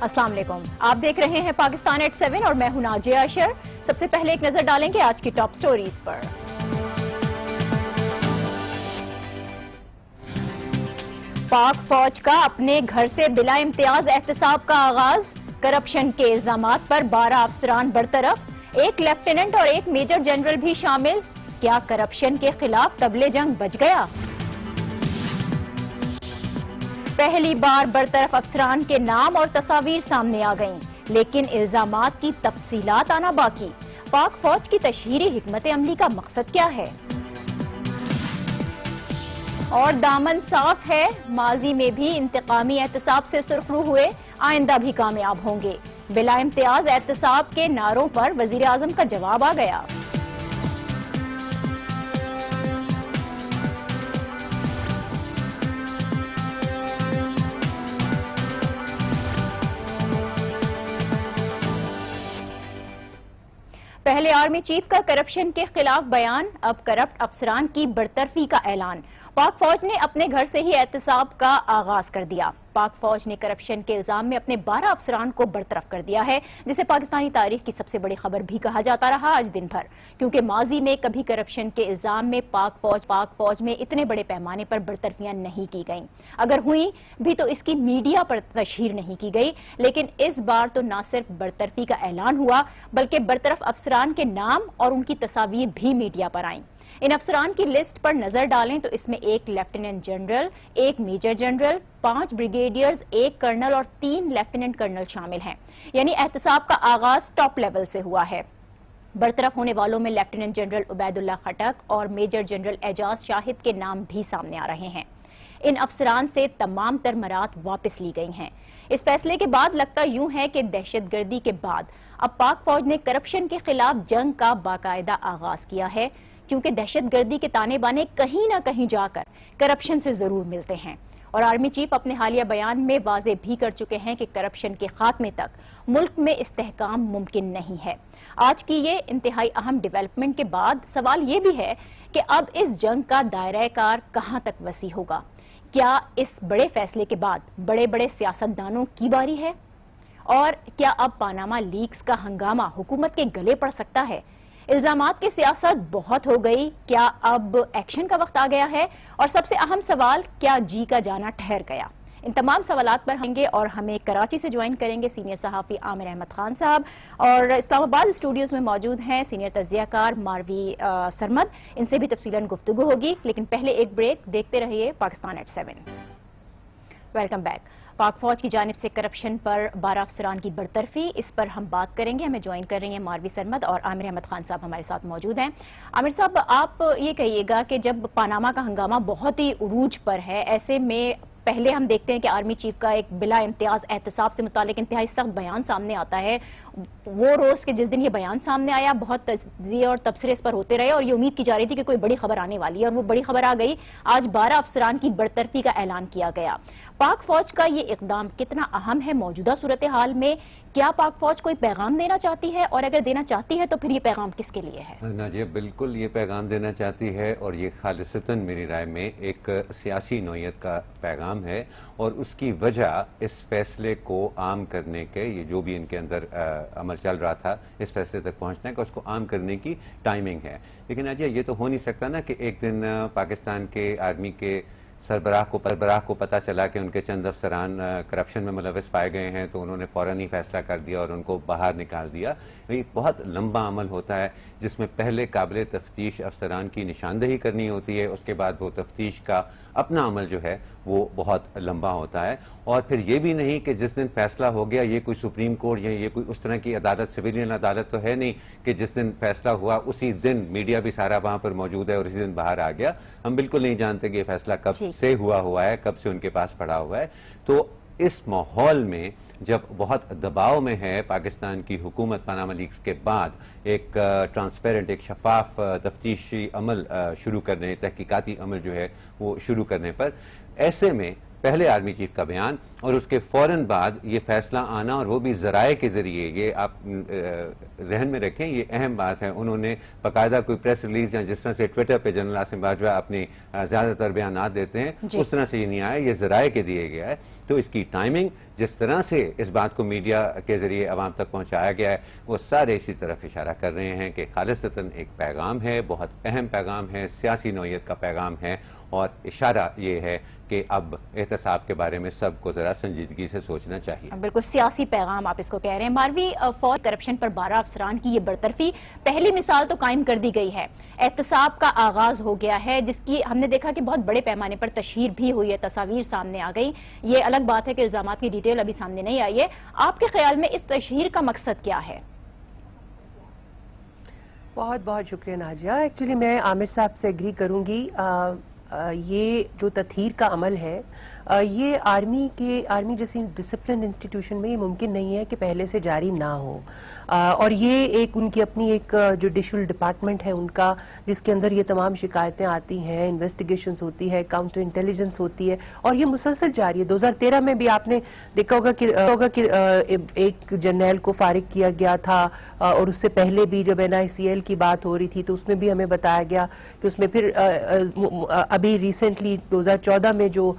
अस्सलाम वालेकुम। आप देख रहे हैं पाकिस्तान एट 7 और मैं हूं नाजिया अशर। सबसे पहले एक नजर डालेंगे आज की टॉप स्टोरीज पर। पाक फौज का अपने घर से बिला इम्तियाज एहतसाब का आगाज। करप्शन के इल्जामात पर 12 अफसरान बरतरफ, एक लेफ्टिनेंट और एक मेजर जनरल भी शामिल। क्या करप्शन के खिलाफ तबले जंग बच गया? पहली बार बरतरफ अफसरान के नाम और तस्वीर सामने आ गईं, लेकिन इल्जामात की तफसीलात आना बाकी। पाक फौज की तशहीरी हिकमत अमली का मकसद क्या है? और दामन साफ है, माजी में भी इंतकामी एहतसाब से सुर्खरू हुए, आइंदा भी कामयाब होंगे। बिला इम्तियाज एहतसाब के नारों पर वजीर आजम का जवाब आ गया। पहले आर्मी चीफ का करप्शन के खिलाफ बयान, अब करप्ट अफसरान की बरतरफी का ऐलान। पाक फौज ने अपने घर से ही एहतसाब का आगाज कर दिया। पाक फौज ने करप्शन के इल्जाम में अपने 12 अफसरान को बरतरफ कर दिया है, जिसे पाकिस्तानी तारीख की सबसे बड़ी खबर भी कहा जाता रहा आज दिन भर, क्योंकि माजी में कभी करप्शन के इल्जाम में पाक फौज में इतने बड़े पैमाने पर बरतरफियां नहीं की गईं। अगर हुई भी तो इसकी मीडिया पर तशहीर नहीं की गई। लेकिन इस बार तो न सिर्फ बरतरफी का ऐलान हुआ, बल्कि बरतरफ अफसरान के नाम और उनकी तस्वीर भी मीडिया पर आईं। इन अफसरान की लिस्ट पर नजर डालें तो इसमें एक लेफ्टिनेंट जनरल, एक मेजर जनरल, 5 ब्रिगेडियर्स, एक कर्नल और 3 लेफ्टिनेंट कर्नल शामिल हैं। यानी एहतसाब का आगाज टॉप लेवल से हुआ है। बरतरफ होने वालों में लेफ्टिनेंट जनरल उबैदुल्ला खटक और मेजर जनरल एजाज शाहिद के नाम भी सामने आ रहे हैं। इन अफसरान से तमाम तरमरात वापस ली गई हैं। इस फैसले के बाद लगता यूं है कि दहशतगर्दी के बाद अब पाक फौज ने करप्शन के खिलाफ जंग का बाकायदा आगाज किया है, क्योंकि दहशतगर्दी के ताने बाने कहीं ना कहीं जाकर करप्शन से जरूर मिलते हैं। और आर्मी चीफ अपने हालिया बयान में वाजे भी कर चुके हैं कि करप्शन के खात्मे तक मुल्क में इस्तेहकाम मुमकिन नहीं है। आज की ये इंतहाई अहम डेवलपमेंट के बाद सवाल ये भी है कि अब इस जंग का दायरा कार कहां तक वसी होगा। क्या इस बड़े फैसले के बाद बड़े बड़े सियासतदानों की बारी है? और क्या अब पानामा लीक्स का हंगामा हुकूमत के गले पड़ सकता है? इल्जामात की सियासत बहुत हो गई, क्या अब एक्शन का वक्त आ गया है? और सबसे अहम सवाल, क्या जी का जाना ठहर गया? इन तमाम सवालात पर होंगे और हमें कराची से ज्वाइन करेंगे सीनियर सहाफी आमिर अहमद खान साहब, और इस्लामाबाद स्टूडियोज में मौजूद हैं सीनियर तज्जियाकार मारवी सरमद। इनसे भी तफसीलन गुफ्तगू होगी, लेकिन पहले एक ब्रेक। देखते रहिए पाकिस्तान एट 7। Welcome back. पाक फौज की जानिब से करप्शन पर 12 अफसरान की बरतरफी, इस पर हम बात करेंगे। हमें ज्वाइन कर रही हैं मारवी सरमद और आमिर अहमद खान साहब हमारे साथ मौजूद हैं। आमिर साहब, आप ये कहिएगा कि जब पानामा का हंगामा बहुत ही उरूज पर है, ऐसे में पहले हम देखते हैं कि आर्मी चीफ का एक बिला इम्तियाज एहतसाब से मुतालिक इंतहाई सख्त बयान सामने आता है। वो रोज के जिस दिन ये बयान सामने आया, बहुत तजिए और तबसरे इस पर होते रहे और ये उम्मीद की जा रही थी कि कोई बड़ी खबर आने वाली है, और वो बड़ी खबर आ गई। आज 12 अफसरान की बरतरफी का ऐलान किया गया। पाक फौज का ये इकदाम कितना अहम है मौजूदा सूरत हाल में? क्या पाक फौज कोई पैगाम देना चाहती है, और अगर देना चाहती है तो फिर ये पैगाम किसके लिए है? नाजिया, बिल्कुल ये पैगाम देना चाहती है, और ये खालिसतन मेरी राय में एक सियासी नौयत का पैगाम है। और उसकी वजह इस फैसले को आम करने के, ये जो भी इनके अंदर अमल चल रहा था इस फैसले तक पहुंचने का, उसको आम करने की टाइमिंग है। लेकिन नाजिया, ये तो हो नहीं सकता ना कि एक दिन पाकिस्तान के आर्मी के सरबराह को पता चला कि उनके चंद अफसरान करप्शन में मुलविस पाए गए हैं, तो उन्होंने फौरन ही फैसला कर दिया और उनको बाहर निकाल दिया। ये बहुत लंबा अमल होता है, जिसमें पहले काबिल तफ्तीश अफसरान की निशानदेही करनी होती है, उसके बाद वो तफ्तीश का अपना अमल जो है वो बहुत लंबा होता है। और फिर ये भी नहीं कि जिस दिन फैसला हो गया, ये कोई सुप्रीम कोर्ट या ये कोई उस तरह की अदालत, सिविलियन अदालत तो है नहीं कि जिस दिन फैसला हुआ उसी दिन मीडिया भी सारा वहां पर मौजूद है और उसी दिन बाहर आ गया। हम बिल्कुल नहीं जानते कि ये फैसला कब से हुआ है, कब से उनके पास पड़ा हुआ है। तो इस माहौल में जब बहुत दबाव में है पाकिस्तान की हुकूमत, पानामा लीक्स के बाद एक ट्रांसपेरेंट, एक शफाफ तफ्तीशी अमल शुरू करने, तहकीकाती अमल जो है वो शुरू करने पर, ऐसे में पहले आर्मी चीफ का बयान और उसके फौरन बाद ये फैसला आना, और वो भी जराए के जरिए, ये आप जहन में रखें, ये अहम बात है। उन्होंने बाकायदा कोई प्रेस रिलीज या जिस तरह से ट्विटर पे जनरल आसिम बाजवा अपने ज्यादातर बयान देते हैं उस तरह से ये नहीं आया, ये जराए के दिए गया है। तो इसकी टाइमिंग, जिस तरह से इस बात को मीडिया के जरिए अवाम तक पहुंचाया गया है, वो सारे इसी तरफ इशारा कर रहे हैं कि खालिसतन एक पैगाम है, बहुत अहम पैगाम है, सियासी नौयत का पैगाम है, और इशारा ये है कि अब एहतसाब के बारे में सबको जरा संजीदगी से सोचना चाहिए। बिल्कुल सियासी पैगाम आप इसको कह रहे हैं। मारवी, फौज करप्शन पर 12 अफसरान की ये बरतरफी पहली मिसाल तो कायम कर दी गई है, एहतसाब का आगाज हो गया है, जिसकी हमने देखा कि बहुत बड़े पैमाने पर तशहीर भी हुई है, तस्वीर सामने आ गई। ये अलग बात है कि इल्जामात की डिटेल अभी सामने नहीं आई है। आपके ख्याल में इस तशहीर का मकसद क्या है? बहुत बहुत शुक्रिया नाजिया। एक्चुअली मैं आमिर साहब से एग्री करूंगी। ये जो तथहीर का अमल है, ये आर्मी जैसी डिसिप्लिन इंस्टीट्यूशन में ये मुमकिन नहीं है कि पहले से जारी ना हो। और ये एक उनकी अपनी एक जुडिशल डिपार्टमेंट है उनका, जिसके अंदर ये तमाम शिकायतें आती हैं, इन्वेस्टिगेशंस होती है, काउंटर इंटेलिजेंस होती है, और ये मुसलसल जारी है। 2013 में भी आपने देखा होगा कि एक जर्नैल को फारिग किया गया था, और उससे पहले भी जब NICL की बात हो रही थी तो उसमें भी हमें बताया गया कि उसमें फिर अभी रिसेंटली 2014 में जो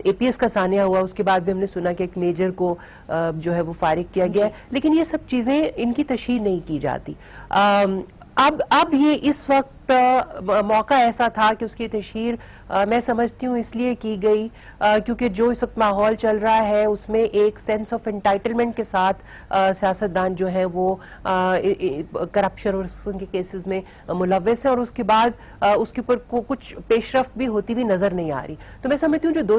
APS का सानिया हुआ, उसके बाद भी हमने सुना कि एक मेजर को जो है वो फारिग किया गया है। लेकिन ये सब चीजें, इनकी तशहीर नहीं की जाती। अब ये इस वक्त मौका ऐसा था कि उसकी तशहीर मैं समझती हूँ इसलिए की गई क्योंकि जो इस वक्त माहौल चल रहा है उसमें एक सेंस ऑफ एंटाइटलमेंट के साथ सियासतदान जो है वो करप्शन और के केसेस में मुलव्वस है, और उसके बाद उसके ऊपर कुछ पेशरफ्त भी होती हुई नजर नहीं आ रही। तो मैं समझती हूँ जो 2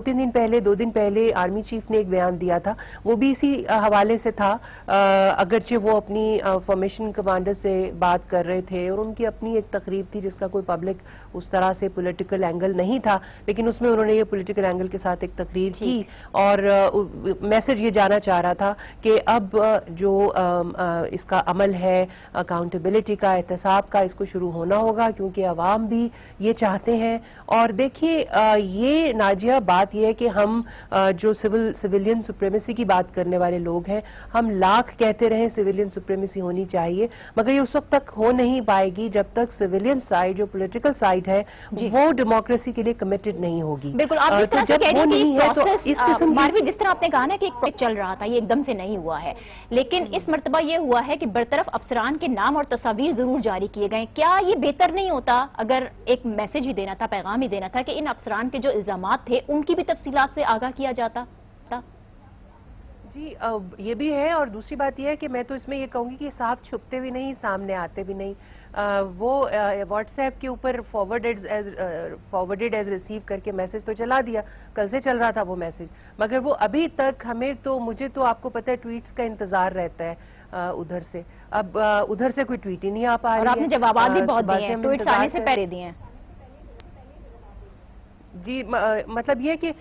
दिन पहले आर्मी चीफ ने एक बयान दिया था, वो भी इसी हवाले से था। अगरचे वो अपनी फॉर्मेशन कमांडर से बात कर रहे थे और उनकी अपनी एक तकरीब थी जिसका कोई पब्लिक उस तरह से पॉलिटिकल एंगल नहीं था, लेकिन उसमें उन्होंने ये पॉलिटिकल एंगल के साथ एक तकरीर की और मैसेज ये जाना चाह रहा था कि अब जो इसका अमल है अकाउंटेबिलिटी का, एहतसाब का, इसको शुरू होना होगा क्योंकि अवाम भी ये चाहते हैं। और देखिए ये नाजिया बात ये है कि हम जो सिविलियन सुप्रीमेसी की बात करने वाले लोग हैं, हम लाख कहते रहे सिविलियन सुप्रीमेसी होनी चाहिए, मगर ये उस वक्त तक हो नहीं पाएगी जब तक सिविलियन साइड जो पॉलिटिकल साइड है वो डेमोक्रेसी के लिए कमिटेड नहीं होगी। बिल्कुल आप जिस तरह से कह रहे हैं कि प्रोसेस, इस किस्म मारवी जिस तरह आपने कहा ना कि एक चल रहा था, ये एकदम से नहीं हुआ है, लेकिन इस मर्तबा ये हुआ है कि बरतरफ अफसरान के नाम और तस्वीर जरूर जारी किए गए। क्या ये बेहतर नहीं होता अगर एक मैसेज ही देना था, पैगाम ही देना था कि इन अफसरान के जो इल्जामात थे उनकी भी तफसीलात से आगाह किया जाता? जी ये भी है, और दूसरी बात यह है कि मैं तो इसमें ये कहूंगी कि साफ छुपते भी नहीं, सामने आते भी नहीं। वो व्हाट्सएप के ऊपर फॉरवर्डेड एज रिसीव करके मैसेज तो चला दिया, कल से चल रहा था वो मैसेज, मगर वो अभी तक मुझे तो आपको पता है ट्वीट्स का इंतजार रहता है उधर से। अब उधर से कोई ट्वीट ही नहीं आ पा रही है, और आपने जवाब भी बहुत दिए हैं, ट्वीट्स आने से पहले दिए हैं। जी मतलब ये कि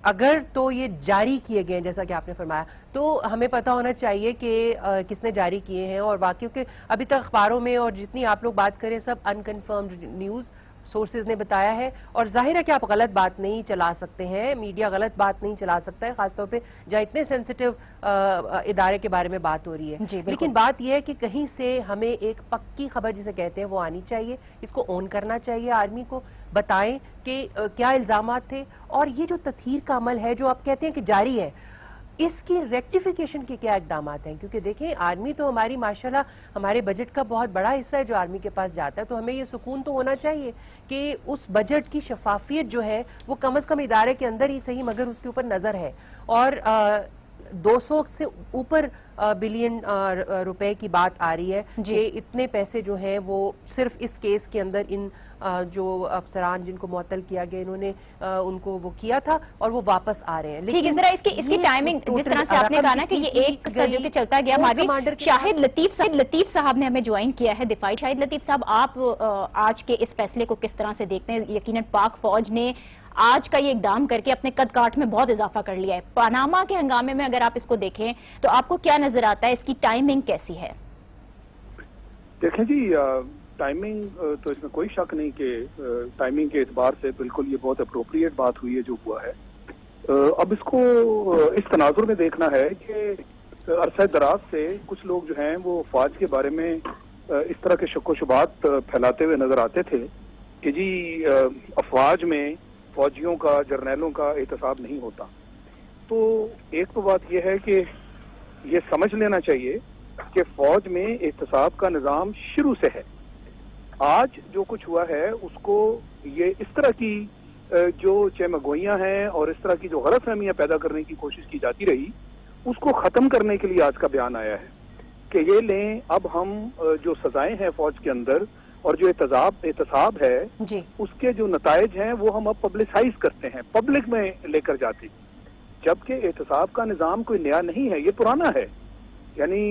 अगर तो ये जारी किए गए जैसा कि आपने फरमाया, तो हमें पता होना चाहिए कि किसने जारी किए हैं। और वाकई के अभी तक अखबारों में और जितनी आप लोग बात करें सब अनकन्फर्म्ड न्यूज सोर्सेज ने बताया है, और जाहिर है कि आप गलत बात नहीं चला सकते हैं, मीडिया गलत बात नहीं चला सकता है, खासतौर पे जहाँ इतने सेंसिटिव इदारे के बारे में बात हो रही है। लेकिन बात यह है कि कहीं से हमें एक पक्की खबर जिसे कहते हैं वो आनी चाहिए, इसको ऑन करना चाहिए, आर्मी को बताएं कि क्या इल्जामात थे, और ये जो तथहीर का अमल है जो आप कहते हैं कि जारी है, इसकी रेक्टिफिकेशन के क्या इकदाम हैं। क्योंकि देखें आर्मी तो हमारी माशाल्लाह हमारे बजट का बहुत बड़ा हिस्सा है जो आर्मी के पास जाता है, तो हमें ये सुकून तो होना चाहिए कि उस बजट की शफाफियत जो है वो कम से कम इदारे के अंदर ही सही मगर उसके ऊपर नजर है। और 200 से ऊपर बिलियन रुपए की बात आ रही है कि इतने पैसे जो हैं वो सिर्फ इस केस के अंदर इन जो अफसरान जिनको मुअत्तल किया गया इन्होंने उनको वो किया था और वो वापस आ रहे हैं। ठीक, इस तरह इसकी टाइमिंग जिस तरह से आपने कहा ना कि ये एक जो कि चलता गया। मारवी, शाहिद लतीफ साहब ने हमें ज्वाइन किया है दिफाई। शाहिद लतीफ साहब, आप आज के इस फैसले को किस तरह से देखते हैं? यकीनन पाक फौज ने आज का ये इकदाम करके अपने कद काठ में बहुत इजाफा कर लिया है। पनामा के हंगामे में अगर आप इसको देखें तो आपको क्या नजर आता है, इसकी टाइमिंग कैसी है? देखें जी, टाइमिंग तो इसमें कोई शक नहीं कि टाइमिंग के एतबार से बिल्कुल ये बहुत अप्रोप्रिएट बात हुई है जो हुआ है। अब इसको इस तनाजुर में देखना है कि अरसा दराज से कुछ लोग जो हैं वो फौज के बारे में इस तरह के शक्को शुबात फैलाते हुए नजर आते थे कि जी अफवाज में फौजियों का, जर्नैलों का एहतसाब नहीं होता। तो एक तो बात यह है कि ये समझ लेना चाहिए कि फौज में एहतसाब का निज़ाम शुरू से है। आज जो कुछ हुआ है उसको ये इस तरह की जो चमगोइयां हैं और इस तरह की जो गलतफहमियां पैदा करने की कोशिश की जाती रही, उसको खत्म करने के लिए आज का बयान आया है कि ये लें, अब हम जो सजाएं हैं फौज के अंदर और जो एहतसाब है जी। उसके जो नताइज हैं वो हम अब पब्लिसाइज करते हैं, पब्लिक में लेकर जाते हैं। जबकि एहतसाब का निज़ाम कोई नया नहीं है, ये पुराना है, यानी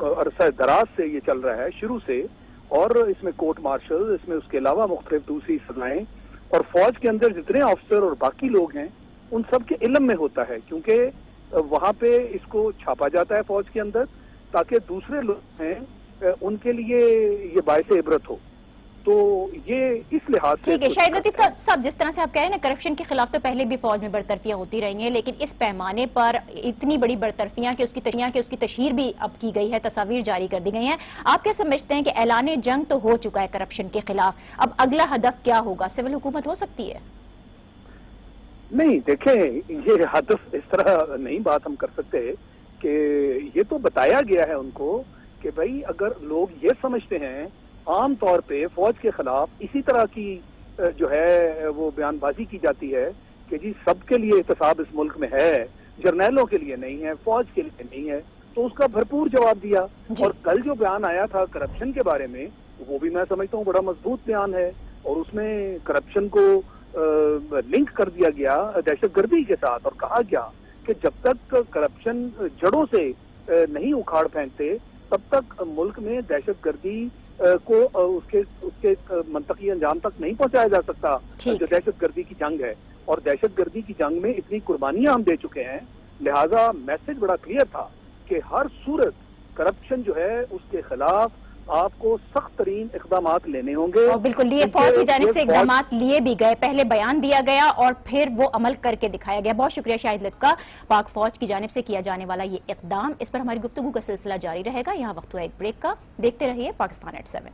अरसा दराज से ये चल रहा है शुरू से। और इसमें कोर्ट मार्शल, इसमें उसके अलावा मुख्तलिफ दूसरी सजाएं, और फौज के अंदर जितने ऑफिसर और बाकी लोग हैं उन सब के इल्म में होता है, क्योंकि वहां पे इसको छापा जाता है फौज के अंदर ताकि दूसरे लोग हैं उनके लिए ये बायसे इबरत हो। तो ये इस लिहाज से ठीक है शाहिद लतीफ साहब, जिस तरह से आप कह रहे हैं ना, करप्शन के खिलाफ तो पहले भी फौज में बरतरफियां होती रही हैं, लेकिन इस पैमाने पर इतनी बड़ी बरतरफियां कि उसकी तशहीर भी अब की गई है, तस्वीर जारी कर दी गई हैं। आप क्या समझते हैं कि ऐलान जंग तो हो चुका है करप्शन के खिलाफ, अब अगला हदफ क्या होगा? सिविल हुकूमत हो सकती है? नहीं, देखें, ये हदफ इस तरह नहीं बात हम कर सकते कि ये तो बताया गया है उनको कि भाई अगर लोग ये समझते हैं आम तौर पे फौज के खिलाफ इसी तरह की जो है वो बयानबाजी की जाती है कि जी सबके लिए एहतसाब इस मुल्क में है, जर्नैलों के लिए नहीं है, फौज के लिए नहीं है, तो उसका भरपूर जवाब दिया। और कल जो बयान आया था करप्शन के बारे में, वो भी मैं समझता हूँ बड़ा मजबूत बयान है, और उसमें करप्शन को लिंक कर दिया गया दहशतगर्दी के साथ, और कहा गया कि जब तक करप्शन जड़ों से नहीं उखाड़ फेंकते तब तक मुल्क में दहशतगर्दी को उसके मंतकी अंजाम तक नहीं पहुंचाया जा सकता, जो दहशतगर्दी की जंग है। और दहशतगर्दी की जंग में इतनी कुर्बानियां हम दे चुके हैं, लिहाजा मैसेज बड़ा क्लियर था कि हर सूरत करप्शन जो है उसके खिलाफ आपको सख्त तरीन इक़दामात लेने होंगे। और बिल्कुल लिए, फौज की जानिब से इक़दामात लिए भी गए, पहले बयान दिया गया और फिर वो अमल करके दिखाया गया। बहुत शुक्रिया शाहिद लतीफ का। पाक फौज की जानिब से किया जाने वाला ये इक़दाम, इस पर हमारी गुफ्तगू का सिलसिला जारी रहेगा। यहाँ वक्त हुआ एक ब्रेक का, देखते रहिए पाकिस्तान at 7।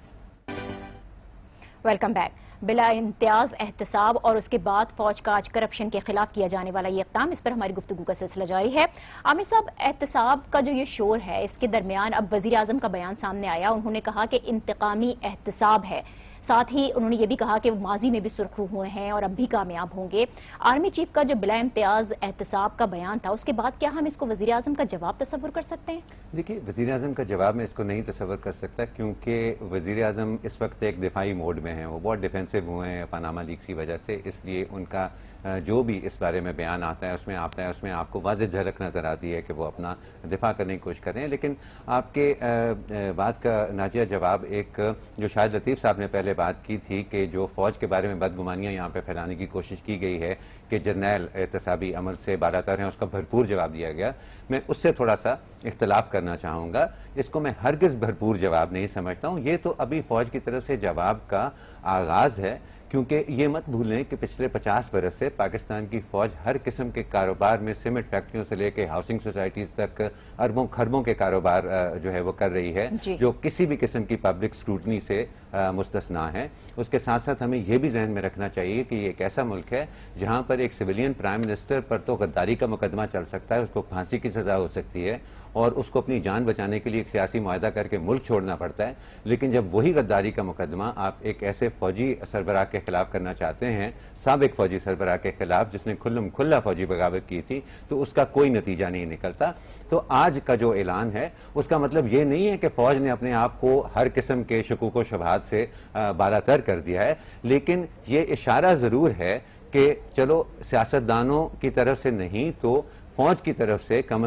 Welcome back. बिला इम्तियाज एहतसाब और उसके बाद फौज का आज करप्शन के खिलाफ किया जाने वाला ये इक़दाम, इस पर हमारी गुफ्तगू का सिलसिला जारी है। आमिर साहब, एहतसाब का जो ये शोर है, इसके दरमियान अब वज़ीर आज़म का बयान सामने आया। उन्होंने कहा कि इंतकामी एहतसाब है, साथ ही उन्होंने ये भी कहा कि वो माजी में भी सुर्खरू हुए हैं और अब भी कामयाब होंगे। आर्मी चीफ का जो बिला इम्तियाज एहतसाब का बयान था, उसके बाद क्या हम इसको वज़ीर आज़म का जवाब तस्वुर कर सकते हैं? देखिए, वज़ीर आज़म का जवाब मैं इसको नहीं तस्वर कर सकता, क्योंकि वज़ीर आज़म इस वक्त एक दिफाई मोड में हैं। वो बहुत डिफेंसिव हुए हैं पनामा लीक्स की वजह से, इसलिए उनका जो भी इस बारे में बयान आता है उसमें आपको वाज़ेह झलक नज़र आती है कि वो अपना दिफा करने की कोशिश कर रहे हैं। लेकिन आपके बात का नाजिया जवाब, एक जो शाहिद लतीफ़ साहब ने पहले बात की थी कि जो फौज के बारे में बदगुमानियाँ यहाँ पे फैलाने की कोशिश की गई है कि जर्नैल एहतसाबी अमल से बालातर हैं, उसका भरपूर जवाब दिया गया। मैं उससे थोड़ा सा इख्तलाफ करना चाहूँगा। इसको मैं हरगिज़ भरपूर जवाब नहीं समझता हूँ। ये तो अभी फौज की तरफ से जवाब का आगाज़ है, क्योंकि ये मत भूलें कि पिछले 50 बरस से पाकिस्तान की फौज हर किस्म के कारोबार में, सीमेंट फैक्ट्रियों से लेकर हाउसिंग सोसाइटीज तक अरबों खरबों के कारोबार जो है वो कर रही है, जो किसी भी किस्म की पब्लिक स्क्रूटनी से मुस्तस्ना है। उसके साथ साथ हमें यह भी जहन में रखना चाहिए कि ये एक ऐसा मुल्क है जहां पर एक सिविलियन प्राइम मिनिस्टर पर तो गद्दारी का मुकदमा चल सकता है, उसको फांसी की सजा हो सकती है और उसको अपनी जान बचाने के लिए एक सियासी मुआहदा करके मुल्क छोड़ना पड़ता है। लेकिन जब वही गद्दारी का मुकदमा आप एक ऐसे फौजी सरबराह के खिलाफ करना चाहते हैं, साबिक फौजी सरबराह के खिलाफ जिसने खुल्लम खुल्ला फौजी बगावत की थी, तो उसका कोई नतीजा नहीं निकलता। तो आज का जो ऐलान है उसका मतलब ये नहीं है कि फौज ने अपने आप को हर किस्म के शकूक व शुबहात से बालातर कर दिया है, लेकिन ये इशारा जरूर है कि चलो सियासतदानों की तरफ से नहीं तो फौज की तरफ से कम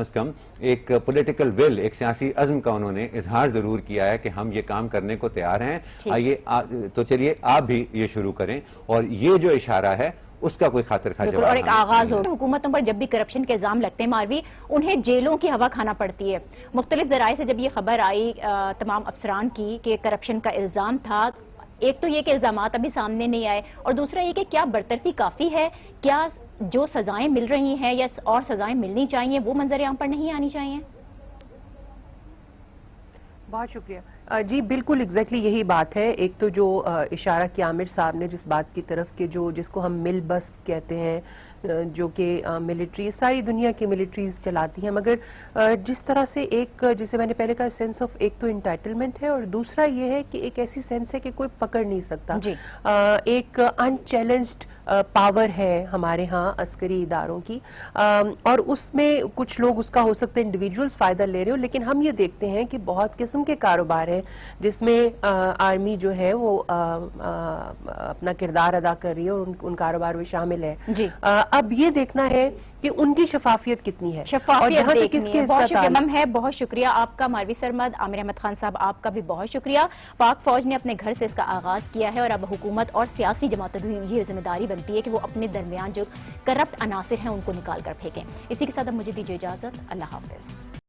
एक पॉलिटिकल विल, एक सियासी अज़्म का उन्होंने इजहार जरूर किया है कि हम ये काम करने को तैयार हैं। आइए तो चलिए आप भी ये शुरू करें, और ये जो इशारा है उसका कोई खातिर खा जवाब और एक आगाज हो। हुकूमतों पर जब भी करप्शन के इल्जाम लगते हैं मारवी, उन्हें जेलों की हवा खाना पड़ती है। मुख्तलिफ जराए से जब ये खबर आई तमाम अफसरान की कि करप्शन का इल्जाम था, एक तो ये कि इल्जामात अभी सामने नहीं आए, और दूसरा ये कि क्या बरतरफी काफी है, क्या जो सजाएं मिल रही हैं या और सजाएं मिलनी चाहिए वो मंजर आम पर नहीं आनी चाहिए? बहुत शुक्रिया जी, बिल्कुल एग्जैक्टली यही बात है। एक तो जो इशारा किया आमिर साहब ने जिस बात की तरफ के जो जिसको हम मिल बस कहते हैं, जो कि मिलिट्री सारी दुनिया की मिलिट्रीज चलाती हैं, मगर जिस तरह से एक जिसे मैंने पहले कहा सेंस ऑफ, एक तो इंटाइटलमेंट है और दूसरा ये है कि एक ऐसी सेंस है कि कोई पकड़ नहीं सकता। एक अनचैलेंज्ड पावर है हमारे यहाँ अस्करी इदारों की, और उसमें कुछ लोग उसका हो सकता है इंडिविजुअल्स फायदा ले रहे हो, लेकिन हम ये देखते हैं कि बहुत किस्म के कारोबार हैं जिसमें आर्मी जो है वो अपना किरदार अदा कर रही है और उन कारोबार में शामिल है। अब ये देखना है कि उनकी शफाफियत कितनी है, शफाफियत देखनी है। बहुत शुक्रिया मैम, है बहुत शुक्रिया आपका मारवी सरमद, आमिर अहमद खान साहब आपका भी बहुत शुक्रिया। पाक फौज ने अपने घर से इसका आगाज किया है और अब हुकूमत और सियासी जमातों की ये जिम्मेदारी बनती है कि वो अपने दरमियान जो करप्ट अनासिर हैं उनको निकाल कर फेंकें। इसी के साथ अब मुझे दीजिए इजाजत, अल्लाह हाफिज।